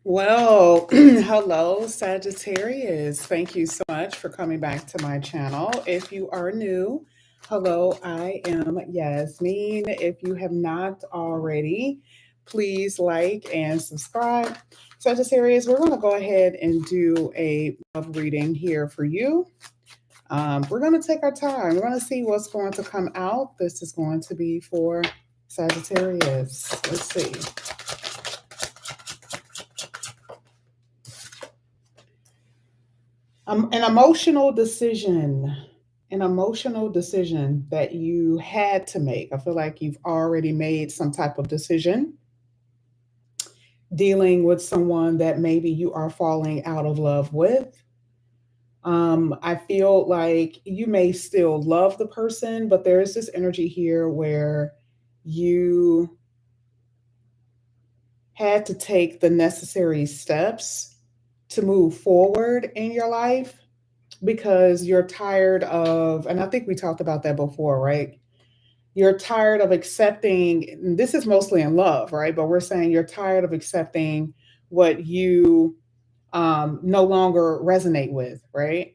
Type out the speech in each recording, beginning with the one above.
Well, hello, Sagittarius. Thank you so much for coming back to my channel. If you are new, hello, I am Yasmin. If you have not already, please like and subscribe. Sagittarius, we're going to go ahead and do a love reading here for you. We're going to take our time. We're going to see what's going to come out. This is going to be for Sagittarius. Let's see. An emotional decision, an emotional decision that you had to make. I feel like you've already made some type of decision dealing with someone that maybe you are falling out of love with. I feel like you may still love the person, but there is this energy here where you had to take the necessary steps to move forward in your life because you're tired of, and I think we talked about that before, right? You're tired of accepting, and this is mostly in love, right? But we're saying you're tired of accepting what you no longer resonate with, right?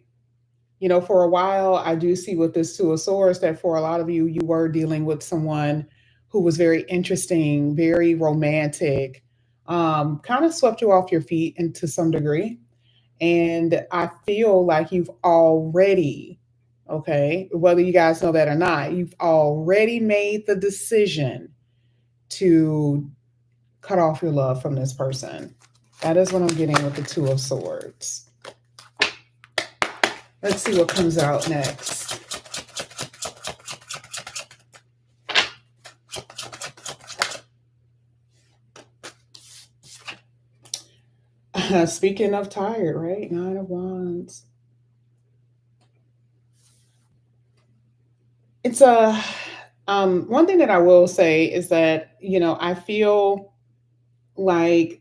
For a while, I do see with this Two of Swords that for a lot of you, you were dealing with someone who was very interesting, very romantic, kind of swept you off your feet and to some degree. And I feel like you've already, okay, whether you guys know that or not, you've already made the decision to cut off your love from this person. That is what I'm getting with the Two of Swords. Let's see what comes out next. Speaking of tired, right? Nine of Wands. It's a one thing that I will say is that I feel like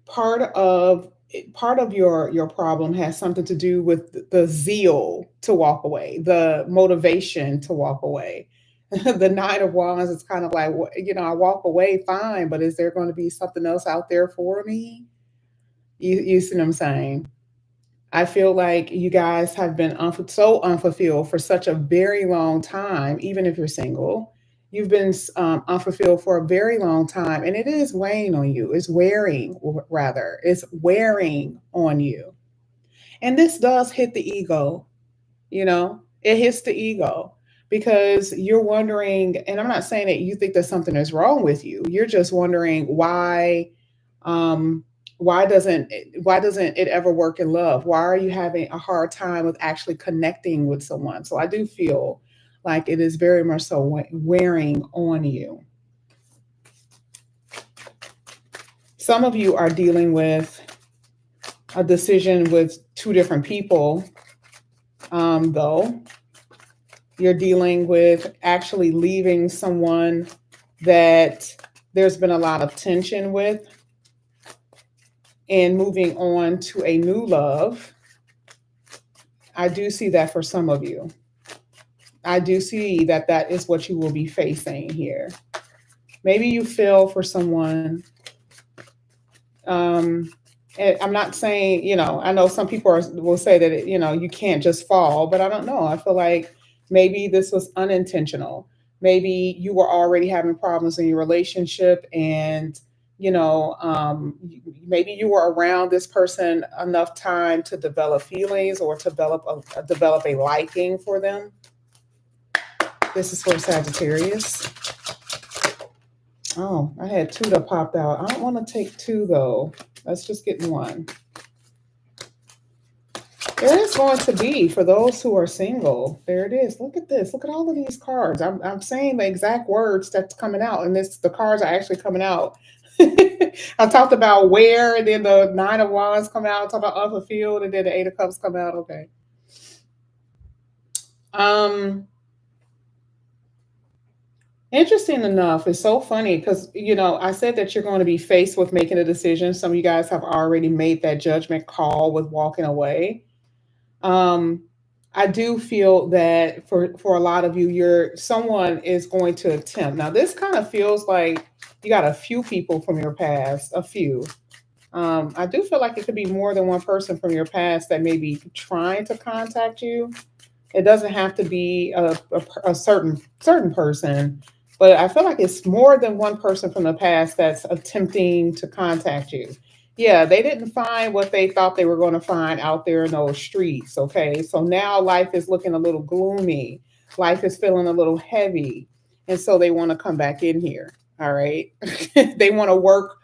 part of part of your problem has something to do with the zeal to walk away, the motivation to walk away. The Nine of Wands is kind of like, I walk away fine, but is there going to be something else out there for me? You see what I'm saying? I feel like you guys have been so unfulfilled for such a very long time, even if you're single. You've been unfulfilled for a very long time, and it is weighing on you. It's wearing, rather, it's wearing on you. And this does hit the ego, it hits the ego because you're wondering, and I'm not saying that you think that something is wrong with you. You're just wondering um, why doesn't it ever work in love? Why are you having a hard time with actually connecting with someone? So I do feel like it is very much so wearing on you. Some of you are dealing with a decision with two different people, though. You're dealing with actually leaving someone that there's been a lot of tension with and moving on to a new love. I do see that for some of you. I do see that that is what you will be facing here. Maybe you fell for someone. And I'm not saying, I know some people will say that, you can't just fall, but I don't know. I feel like maybe this was unintentional. Maybe you were already having problems in your relationship and, maybe you were around this person enough time to develop feelings or to develop a liking for them. This is for Sagittarius. Oh, I had two that popped out. I don't want to take two though. Let's just get one. There is going to be, for those who are single, there it is. Look at this. Look at all of these cards. I'm saying the exact words that's coming out, and the cards are actually coming out. I talked about where, and then the Nine of Wands come out. I talked about unfulfilled, and then the Eight of Cups come out. Okay. Interesting enough, it's so funny because I said that you're going to be faced with making a decision. Some of you guys have already made that judgment call with walking away. Um, I do feel that for a lot of you, someone is going to attempt. Now, this kind of feels like you got a few people from your past, a few. I do feel like it could be more than one person from your past that may be trying to contact you. It doesn't have to be a certain person, but I feel like it's more than one person from the past that's attempting to contact you. Yeah, they didn't find what they thought they were going to find out there in those streets. Okay, so now life is looking a little gloomy. Life is feeling a little heavy, and so they want to come back in here. All right, they want to work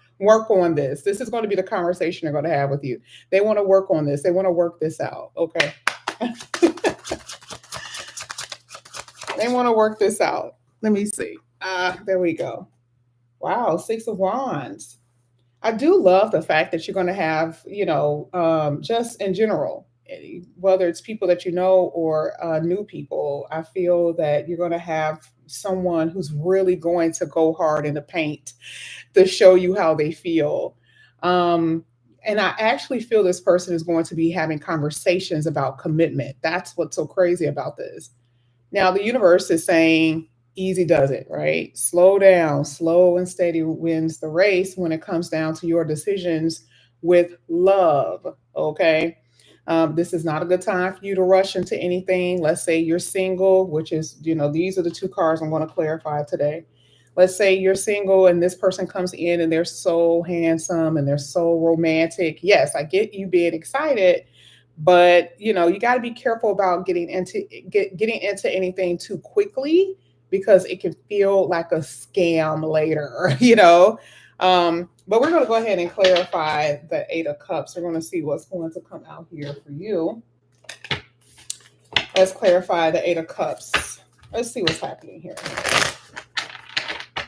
on this. This is going to be the conversation they're going to have with you. They want to work on this. They want to work this out. Okay. They want to work this out. Let me see. There we go. Wow, Six of Wands. I do love the fact that you're going to have, just in general, whether it's people that you know or new people, I feel that you're going to have someone who's really going to go hard in the paint to show you how they feel. Um, and I actually feel this person is going to be having conversations about commitment. That's what's so crazy about this. Now, the universe is saying, easy does it, right? Slow down, slow and steady wins the race when it comes down to your decisions with love, okay? This is not a good time for you to rush into anything. Let's say you're single, which is, these are the two cards I'm going to clarify today. Let's say you're single and this person comes in and they're so handsome and they're so romantic. Yes, I get you being excited, but you got to be careful about getting into anything too quickly because it can feel like a scam later. But we're going to go ahead and clarify the Eight of Cups. We're going to see what's going to come out here for you. Let's clarify the Eight of Cups. Let's see what's happening here.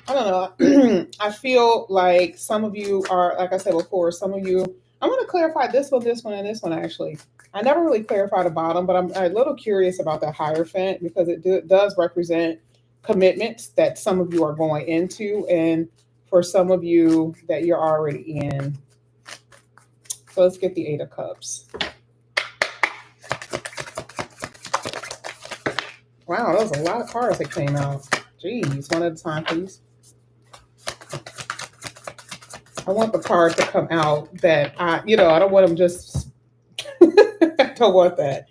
I don't know. I feel like some of you are, like I said before, some of you, I'm going to clarify this one, and this one, actually. I never really clarified the bottom, but I'm a little curious about the Hierophant because it does represent commitments that some of you are going into, and for some of you that you're already in. So let's get the Eight of Cups. Wow, that was a lot of cards that came out. Jeez, one at a time, please. I want the card to come out that I don't want them just, I don't want that.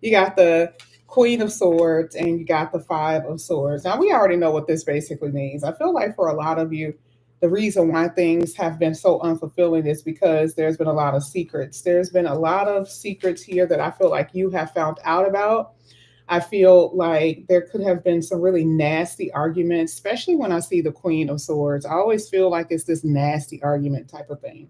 You got the Queen of Swords and you got the Five of Swords. Now, we already know what this basically means. I feel like for a lot of you, the reason why things have been so unfulfilling is because there's been a lot of secrets. There's been a lot of secrets here that I feel like you have found out about. I feel like there could have been some really nasty arguments, especially when I see the Queen of Swords. I always feel like it's this nasty argument type of thing.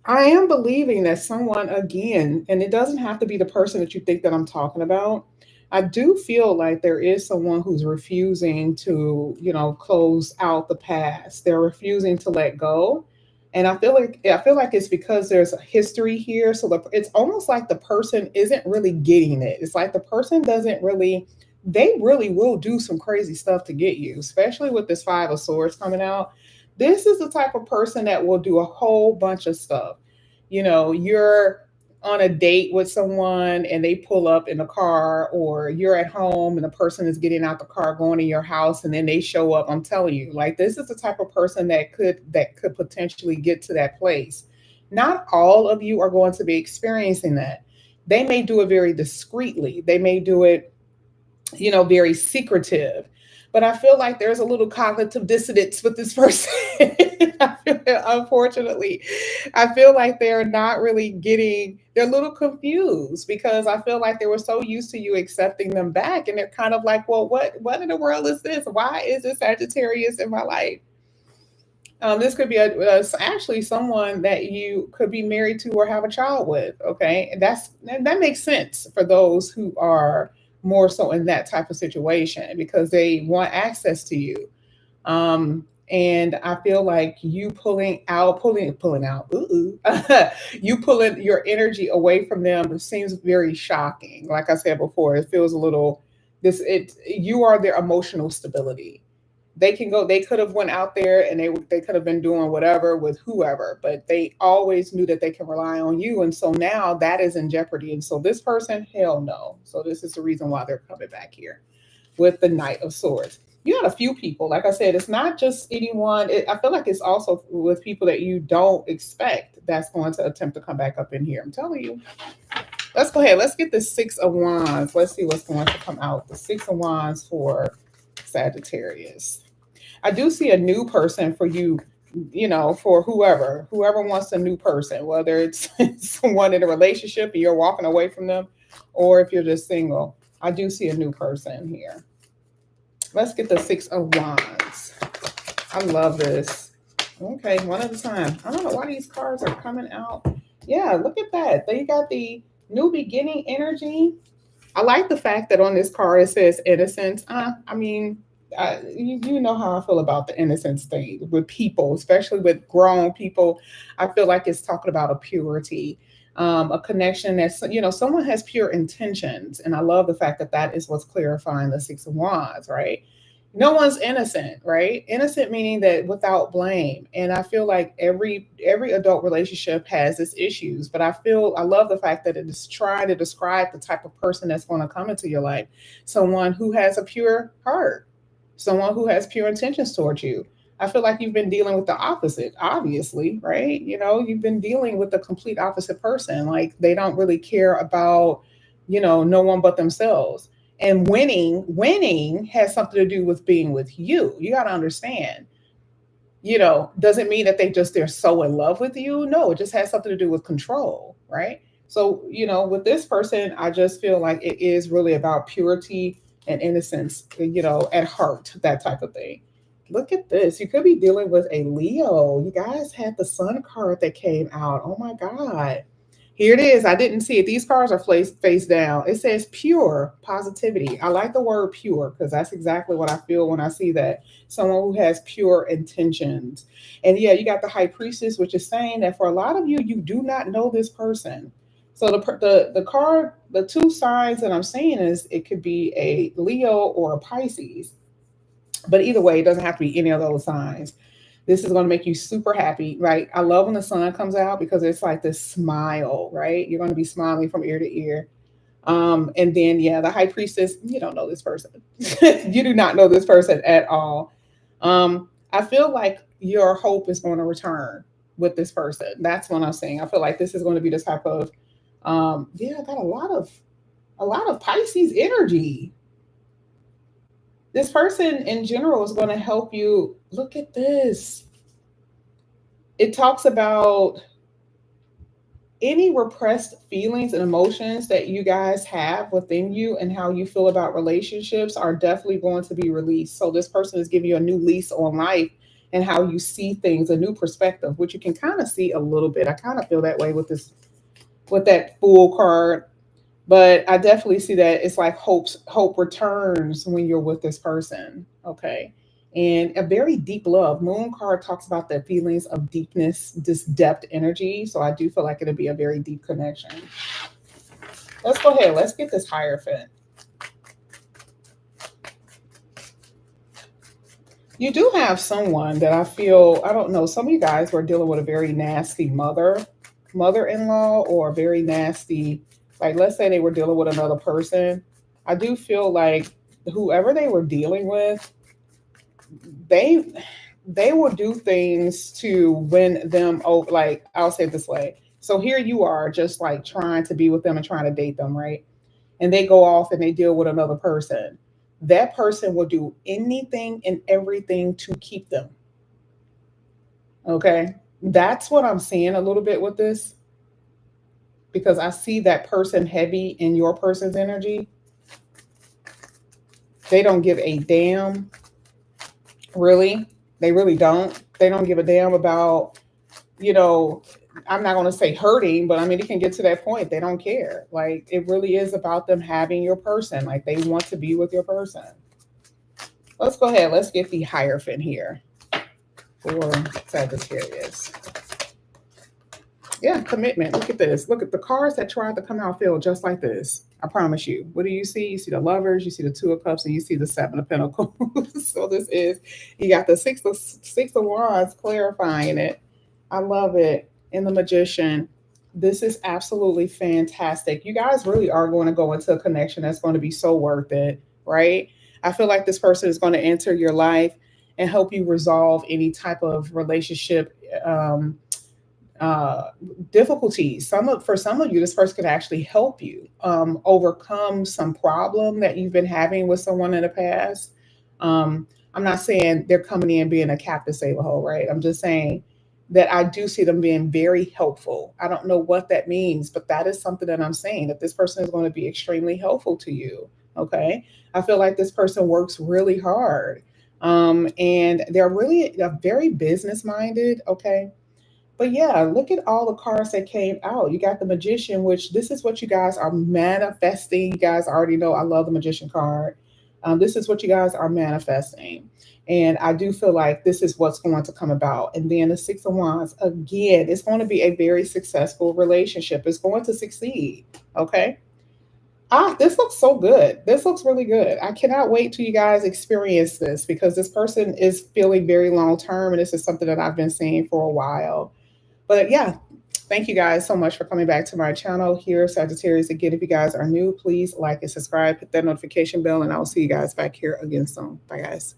I am believing that someone, again, and it doesn't have to be the person that you think that I'm talking about. I do feel like there is someone who's refusing to, close out the past. They're refusing to let go. And I feel like it's because there's a history here. So it's almost like the person isn't really getting it. It's like the person doesn't really, they really will do some crazy stuff to get you, especially with this Five of Swords coming out. This is the type of person that will do a whole bunch of stuff. You're on a date with someone and they pull up in a car, or you're at home and the person is getting out the car going to your house and then they show up. I'm telling you, like, this is the type of person that could potentially get to that place. Not all of you are going to be experiencing that. They may do it very discreetly. They may do it, very secretive. But I feel like there's a little cognitive dissonance with this person. Unfortunately, I feel like they're not really they're a little confused because I feel like they were so used to you accepting them back. And they're kind of like, well, what in the world is this? Why is this Sagittarius in my life? This could be actually someone that you could be married to or have a child with. Okay. And that makes sense for those who are more so in that type of situation because they want access to you. And I feel like you pulling out, you pulling your energy away from them seems very shocking. Like I said before, it feels a little, you are their emotional stability. They could have went out there and they could have been doing whatever with whoever, but they always knew that they can rely on you. And so now that is in jeopardy. And so this person, hell no. So this is the reason why they're coming back here with the Knight of Swords. you got a few people. Like I said, it's not just anyone. I feel like it's also with people that you don't expect that's going to attempt to come back up in here. I'm telling you. Let's go ahead. Let's get the Six of Wands. Let's see what's going to come out. The Six of Wands for Sagittarius. I do see a new person for you, for whoever wants a new person, whether it's someone in a relationship and you're walking away from them, or if you're just single. I do see a new person here. Let's get the Six of Wands. I love this. Okay, one at a time. I don't know why these cards are coming out. Yeah, look at that. They got the new beginning energy. I like the fact that on this card it says innocence. You know how I feel about the innocence thing with people, especially with grown people. I feel like it's talking about a purity, a connection that's, someone has pure intentions. And I love the fact that that is what's clarifying the Six of Wands, right? No one's innocent, right? Innocent meaning that without blame. And I feel like every adult relationship has its issues, but I love the fact that it is trying to describe the type of person that's going to come into your life. Someone who has a pure heart, someone who has pure intentions towards you. I feel like you've been dealing with the opposite, obviously, right? You've been dealing with the complete opposite person. Like they don't really care about, no one but themselves. And winning has something to do with being with you. You got to understand, doesn't mean that they're so in love with you. No, it just has something to do with control, right? So, with this person, I just feel like it is really about purity and innocence, at heart, that type of thing. Look at this. You could be dealing with a Leo. You guys had the Sun card that came out. Oh my God. Here it is. I didn't see it. These cards are face down. It says pure positivity. I like the word pure because that's exactly what I feel when I see that. Someone who has pure intentions. And yeah, you got the High Priestess, which is saying that for a lot of you, you do not know this person. So the card, the two signs that I'm seeing is it could be a Leo or a Pisces. But either way, it doesn't have to be any of those signs. This is going to make you super happy, right? I love when the sun comes out because it's like this smile, right? You're going to be smiling from ear to ear. And then, yeah, the High Priestess, you don't know this person. You do not know this person at all. I feel like your hope is going to return with this person. That's what I'm saying. I feel like this is going to be the type of, I got a lot of Pisces energy. This person in general is going to help you. Look at this. It talks about any repressed feelings and emotions that you guys have within you and how you feel about relationships are definitely going to be released. So this person is giving you a new lease on life and how you see things, a new perspective, which you can kind of see a little bit. I kind of feel that way with that Fool card. But I definitely see that it's like hope returns when you're with this person. Okay. And a very deep love. Moon card talks about the feelings of deepness, this depth energy. So I do feel like it'll be a very deep connection. Let's go ahead. Let's get this Hierophant. You do have someone that I feel, I don't know, some of you guys were dealing with a very nasty mother-in-law, or a very nasty, like let's say they were dealing with another person. I do feel like whoever they were dealing with, they will do things to win them over. Like I'll say it this way. So here you are just like trying to be with them and trying to date them, right? And they go off and they deal with another person. That person will do anything and everything to keep them. Okay. That's what I'm seeing a little bit with this, because I see that person heavy in your person's energy. They don't give a damn. Really. They really don't. They don't give a damn about, you know, I'm not going to say hurting, but I mean, it can get to that point. They don't care. Like, it really is about them having your person. Like, they want to be with your person. Let's go ahead. Let's get the Hierophant here for Sagittarius. Yeah, commitment. Look at this. Look at the cards that tried to come out feel just like this. I promise you. What do you see? You see the Lovers, you see the Two of Cups, and you see the Seven of Pentacles. So this is, you got the Six of Wands clarifying it. I love it. And the Magician. This is absolutely fantastic. You guys really are going to go into a connection that's going to be so worth it, right? I feel like this person is going to enter your life and help you resolve any type of relationship uh, difficulties. For some of you, this person could actually help you overcome some problem that you've been having with someone in the past. Um, I'm not saying they're coming in being a captain save a hole, right? I'm just saying that I do see them being very helpful. I don't know what that means, but that is something that I'm saying, that this person is going to be extremely helpful to you. Okay. I feel like this person works really hard. And they're very business minded. Okay, but yeah, look at all the cards that came out. You got the Magician, which this is what you guys are manifesting. You guys already know I love the Magician card. This is what you guys are manifesting. And I do feel like this is what's going to come about. And then the Six of Wands, again, it's going to be a very successful relationship. It's going to succeed. Okay. Ah, this looks so good. This looks really good. I cannot wait till you guys experience this, because this person is feeling very long term. And this is something that I've been seeing for a while. But yeah, thank you guys so much for coming back to my channel here, Sagittarius. Again, if you guys are new, please like and subscribe, hit that notification bell, and I will see you guys back here again soon. Bye, guys.